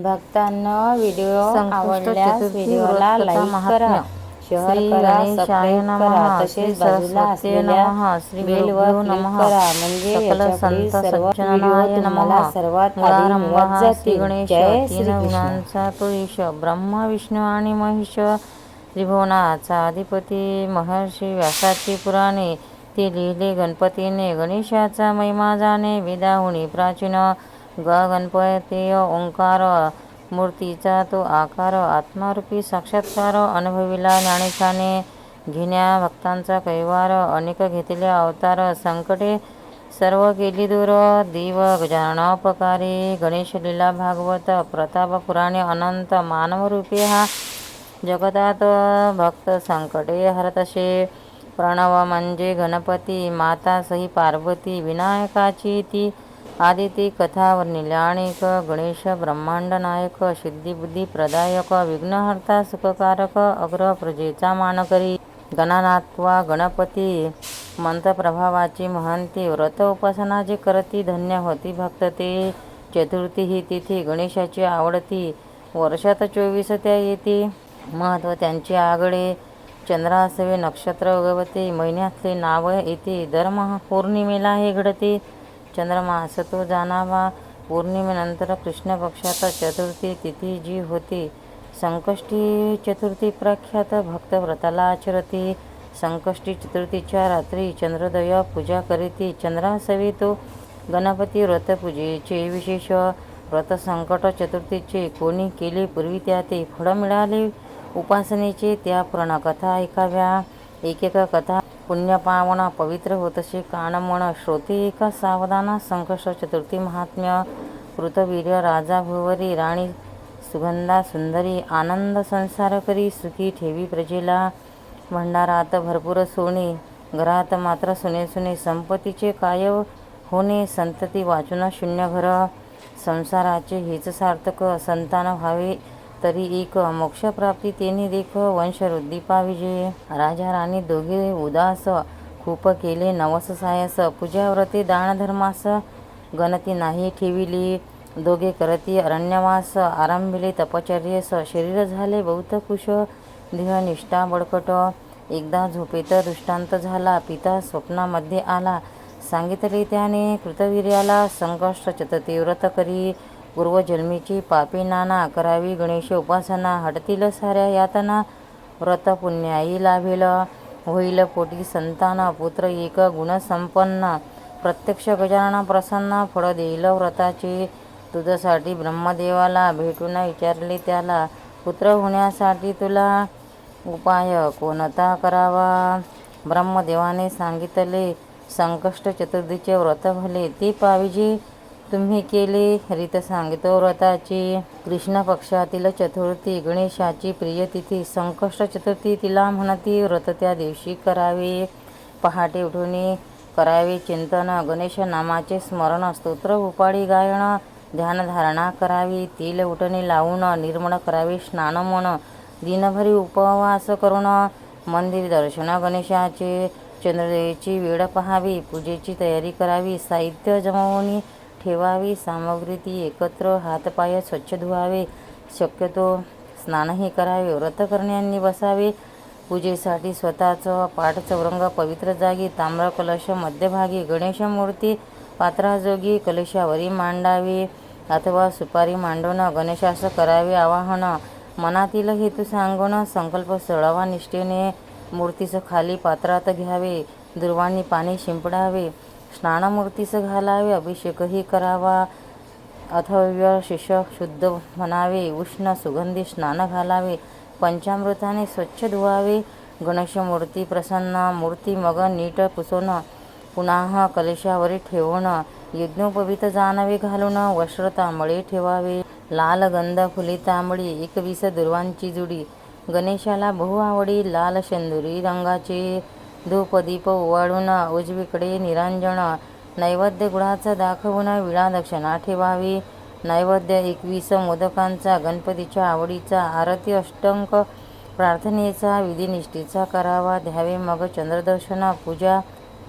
भक्तांनो, video संकष्ट आवडल्यास चतुर्थी व्हिडिओला व्रतकथा like करा, महात्म्य. शेअर श्री करा, गणेशाय सबस्क्राईब करा. नमः. श्री तसेच बाजूला सरस्वती असलेल्या नमः. श्री बेलवर गुरुभ्यो क्लिक नमः. करा, म्हणजे सकल याच्यापुढील संत सर्व व्हिडिओ सज्जनाय तुम्हाला नमः. सर्वात आधी मूळारंभः मिळत श्री जातील. गणेश. जय तीन श्रीकृष्ण. गुणांचा तो ईश, ब्रह्मा विष्णू आणि महेश. त्रिभुवनाचा अधिपती. महर्षी व्यासाची पुराणे ते लिहिले गणपतीने. गणेशाचा महिमा जाणे वेदाहुनी प्राचीन. गणपती ओंकार, मूर्तीचा तो आकार. आत्मारूपी साक्षात्कार अनुभविला ज्ञानेशाने. घेण्या भक्तांचा कैवार, अनेक घेतले अवतार. संकटे सर्व केली दूर, देव गजाननोपकारी. गणेश लीला भागवत प्रताप पुराणे अनंत. मानवरूपी हा जगतात भक्त संकटे हरतसे. प्रणव म्हणजे गणपती, माता सही पार्वती. विनायकाची ती आदिती कथा वर्णिल्या अनेक. गणेश ब्रह्मांड नायक, सिद्धिबुद्धी प्रदायक. विघ्नहर्ता सुखकारक, अग्र प्रजेचा मानकरी. गणानात्वा गणपती, मंत्रप्रभावाची महंती. व्रत उपासना जे करती, धन्य होती भक्त ते. चतुर्थी ही तिथी गणेशाची आवडती, वर्षात 24 त्या येती. महत्त्व त्यांचे आगळे, चंद्रासवे नक्षत्र उगवते. महिन्यातले नाव येते, दर पौर्णिमेला हे घडते. चंद्रमास तो जाणावा, पौर्णिमेनंतर कृष्ण पक्षात चतुर्थी तिथी जी होती. संकष्टी चतुर्थी प्रख्यात, भक्त व्रताला आचरती. संकष्टी चतुर्थीच्या रात्री चंद्रोदय पूजा करीती. चंद्रासवे तो गणपती, व्रतपूजेचे विशेष. व्रत संकट चतुर्थीचे कोणी केले पूर्वी त्या ते फळ मिळाले उपासनेचे. त्या पुराणकथा ऐकाव्या. एक कथा पुण्यपावन, पवित्र होतसे कान मन. श्रोते एका सावधान. संकष्ट चतुर्थी महात्म्य. कृतवीर्य राजा भुवरी, राणी सुगंधा सुंदरी. आनंद संसार करी, सुखी ठेवी प्रजेला. भंडारात भरपूर सोने, घरात मात्र सुने सुने. संपत्तीचे काय होणे, संतती वाचून शून्य घर. संसाराचे हेच सार्थक, संतान व्हावे तरी एक. मोक्षप्राप्ती तेने देख, वंशवृद्धी पाविजे. राजा राणी दोघे उदास, खूप केले नवस सायस. पूजा व्रते दान धर्मास, गणती नाही ठेविली. दोघे करती अरण्यवास, आरंभिले तपचर्येस. शरीर झाले बहुत कुश, देह निष्ठा बळकट. एकदा झोपेत दृष्टांत झाला, पिता स्वप्नामध्ये आला. सांगितले त्याने कृतवीर्याला, संकष्ट चतुर्थी व्रत करी. पूर्वजन्मीची पापे नाना, करावी गणेश उपासना. हटतील साऱ्या यातना, व्रत पुण्याई लाभेल. होईल पोटी संतान, पुत्र एक गुणसंपन्न. प्रत्यक्ष गजानन प्रसन्न, फळ देईल व्रताचे. तुझ्यासाठी ब्रह्मदेवाला भेटून विचारले त्याला, पुत्र होण्यासाठी तुला उपाय कोणता करावा. ब्रह्मदेवाने सांगितले, संकष्ट चतुर्थीचे व्रत भले ते पाविजे तुम्ही केले. रीत सांगितो व्रताची. कृष्ण पक्षातील चतुर्थी, गणेशाची प्रिय तिथी. संकष्ट चतुर्थी तिला म्हणती, व्रत त्या दिवशी करावे. पहाटे उठून करावे चिंतन, गणेश नामाचे स्मरण. स्तोत्र उपाडी गायन, ध्यानधारणा करावी. तेल उठणे लावून, निर्मळ करावे स्नान मन. दिनभरी उपवास करून मंदिर दर्शन गणेशाचे. चंद्रदेवीची वेळ पहावी, पूजेची तयारी करावी. साहित्य जमवून ठेवावी, सामग्री ती एकत्र. हातपाय स्वच्छ धुवावे, शक्यतो स्नानही करावे. व्रत करण्यांनी बसावे. पूजेसाठी स्वतःचं पाठ चौरंग पवित्र जागी. ताम्र कलश मध्यभागी. गणेश मूर्ती पात्राजोगी कलशावरी मांडावी, अथवा सुपारी मांडून गणेशास करावे आवाहन. मनातील हेतू सांगून संकल्प सोडावा निष्ठेने. मूर्तीस खाली पात्रात घ्यावे, दुर्वांनी पाणी शिंपडावे. स्नान मूर्तीस घालावे, अभिषेकही करावा. अथव्य शिष्य शुद्ध म्हणावे, उष्ण सुगंधी स्नान घालावे. पंचामृताने स्वच्छ धुवावे. गणेश मूर्ती प्रसन्न. मूर्ती मग नीट पुसून पुन्हा कलशावरी ठेवून यज्ञोपवीत जानवे घालून वस्त्र तांबळे ठेवावे. लाल गंध फुले तांबडी 21 दुर्वांची जुडी. गणेशाला बहु आवडी लाल शेंदुरी रंगाचे. धूपदीप ओवाळून उजवीकडे निरांजन. नैवेद्य गुळाचा दाखवून विडा दक्षिणा ठेवावी. नैवेद्य 21 मोदकांचा, गणपतीच्या आवडीचा. आरती अष्टंक प्रार्थनेचा विधिनिष्ठेचा करावा. द्यावे मग चंद्रदर्शन. पूजा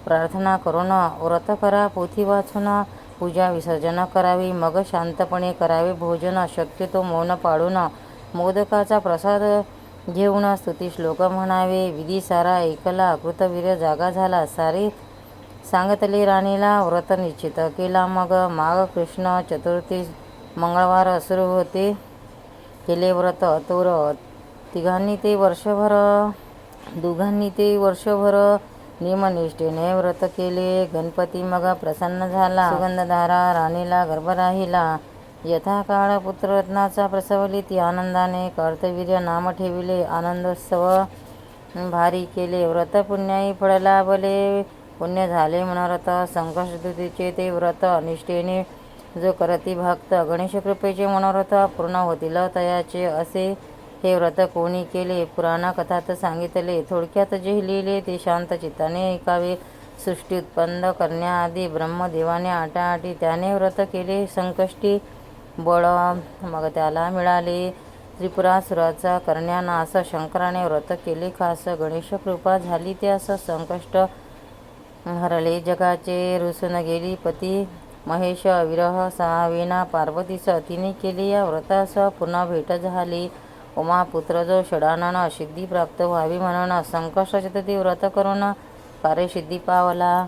प्रार्थना करून व्रत करा पोथी वाचून. पूजा विसर्जन करावी. मग शांतपणे करावे भोजन. शक्यतो मौन पाळून मोदकाचा प्रसाद घेऊन स्तुतिश्लोक म्हणावे. विधी सारा ऐकला. कृतवीर्य जागा झाला. सारे सांगितले राणीला. व्रत निश्चित केला. मग माघ कृष्ण चतुर्थी मंगळवार सुरू होते. केले व्रत तोर दुघांनी ते वर्षभर नियमनिष्ठेने व्रत केले. गणपती मग प्रसन्न झाला. सुगंधधारा राणीला गर्भ राहिला. यथाकाळ पुत्ररत्नाचा प्रसवली. ती आनंदाने कार्तवीर्य नाम ठेविले. आनंदोत्सव भारी केले. व्रत पुण्याई फळ लाभले. पुण्य झाले मनोरथ. संकष्ट चतुर्थीचे ते व्रत निष्ठेने जो करती भक्त. गणेश कृपेचे मनोरथ पूर्ण होतील तयाचे. असे हे व्रत कोणी केले पुराण कथात सांगितले. थोडक्यात जे लिहिले ते शांत चित्ताने ऐकावे. सृष्टी उत्पन्न करण्याआधी ब्रह्मदेवाने आटाआटी त्याने व्रत केले. संकष्टी बळ मग त्याला मिळाले. त्रिपुरासुराचा करण्यानाश शंकराने व्रत केले खास. गणेश कृपा झाली त्यास. संकष्ट हरले जगाचे. रुसून गेली पती महेश. विरह सहावेना पार्वतीस तिने केले या व्रतास. पुन्हा भेट झाली. उमापुत्र जो षडानन सिद्धी प्राप्त व्हावी म्हणून संकष्ट चतुर्थी व्रत करून कार्यसिद्धी पावला.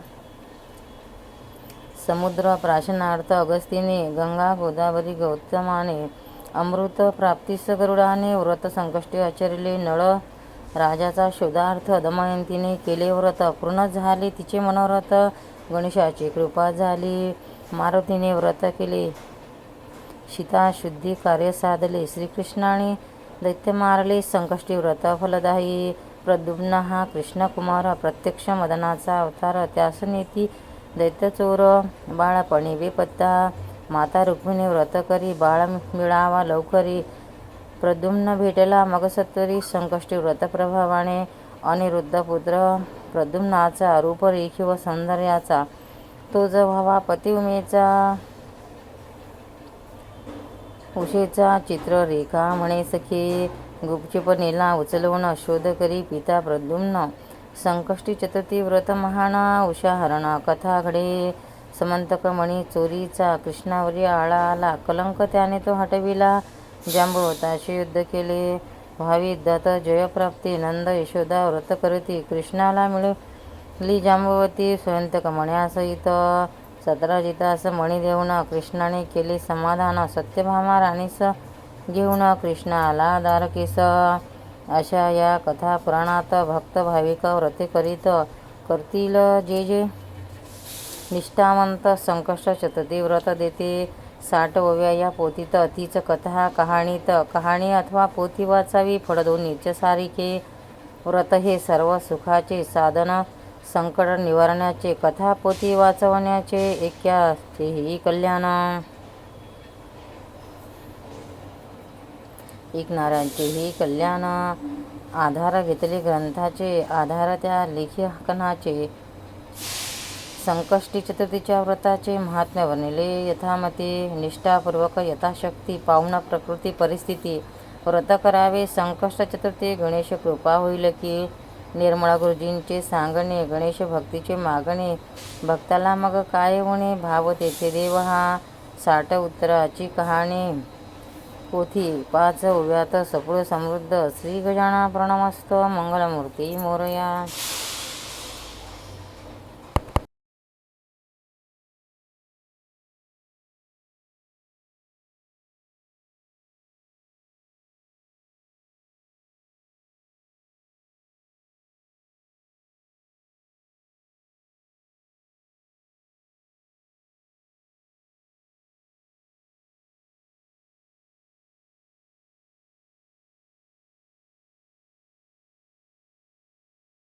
समुद्र प्राशनार्थ अगस्तीने. गंगा गोदावरी गौतमाने. अमृत प्राप्तीस गरुडाने व्रत संकष्टी आचरले. नळ राजाचा शोधार्थ दमयंतीने केले व्रत. पूर्ण झाले तिचे मनोरथ. गणेशाची कृपा झाली. मारुतीने व्रत केले. सीताशुद्धी कार्य साधले. श्रीकृष्णाने दैत्य मारले. संकष्टी व्रत फलदायी. प्रद्युम्न हा कृष्ण कुमार. प्रत्यक्ष मदनाचा अवतार. त्यास नेती दैत्य चोर. बाळपणी बेपत्ता. माता रुक्मिणी व्रत करी. बाळ मिळावा लवकरी. प्रद्युम्न भेटला मग सत्वरी. संकष्टी व्रत प्रभावाने अनिरुद्ध पुत्र प्रद्युम्नाचा. रूप रेखीव सौंदर्याचा. तो जो व्हावा पती उमेचा. उषेचा चित्ररेखा म्हणे सखे. गुपचूप नेला उचलवून शोध करी पिता प्रद्युम्न. संकष्टी चतुर्थी व्रत महान. उषाहरण कथा घडे. समंतक मणी चोरीचा. कृष्णावरी आळा आला. कलंक त्याने तो हटविला. जांबुवताशी युद्ध केले. व्हावी युद्धात जयप्राप्ती. नंद यशोदा व्रत करती. कृष्णाला मिळवली जांबुवती. स्वयंतक मण्यासहित. 17 जितास मणी देऊन कृष्णाने केले समाधान. सत्यभामा राणीस घेऊन कृष्ण आला द्वारकेस. अशा या कथा पुराणात भक्त भाविक व्रते करीत करतील जे जे निष्ठावंत. संकष्ट चतुर्थी व्रत देते 60 ओव्या या पोथीत. तीच कथा कहाणीत. कहाणी अथवा पोथी वाचावी. फळ दोन्हीचे सारिखे. व्रत हे सर्व सुखाचे साधन. संकट निवारण्याचे. कथा पोथी वाचवण्याचे. ऐक्याचेही कल्याण. ऐकणाऱ्यांचेही कल्याण. आधार घेतले ग्रंथाचे. आधार त्या लेखकांचे. संकष्टी चतुर्थीच्या व्रताचे महात्म्य वर्णिले यथामते. निष्ठापूर्वक यथाशक्ती पाहून प्रकृती परिस्थिती व्रत करावे. संकष्ट चतुर्थी गणेश कृपा होईल की. निर्मळ गुरुजींचे सांगणे. गणेश भक्तीचे मागणे. भक्ताला मग काय होणे. भाव तेथे देव हा. 60 उत्तराची कहाणी. पोथी 5 ओव्यात सफळ समृद्ध. श्री गजानन प्रणमस्त. मंगलमूर्ती मोरया.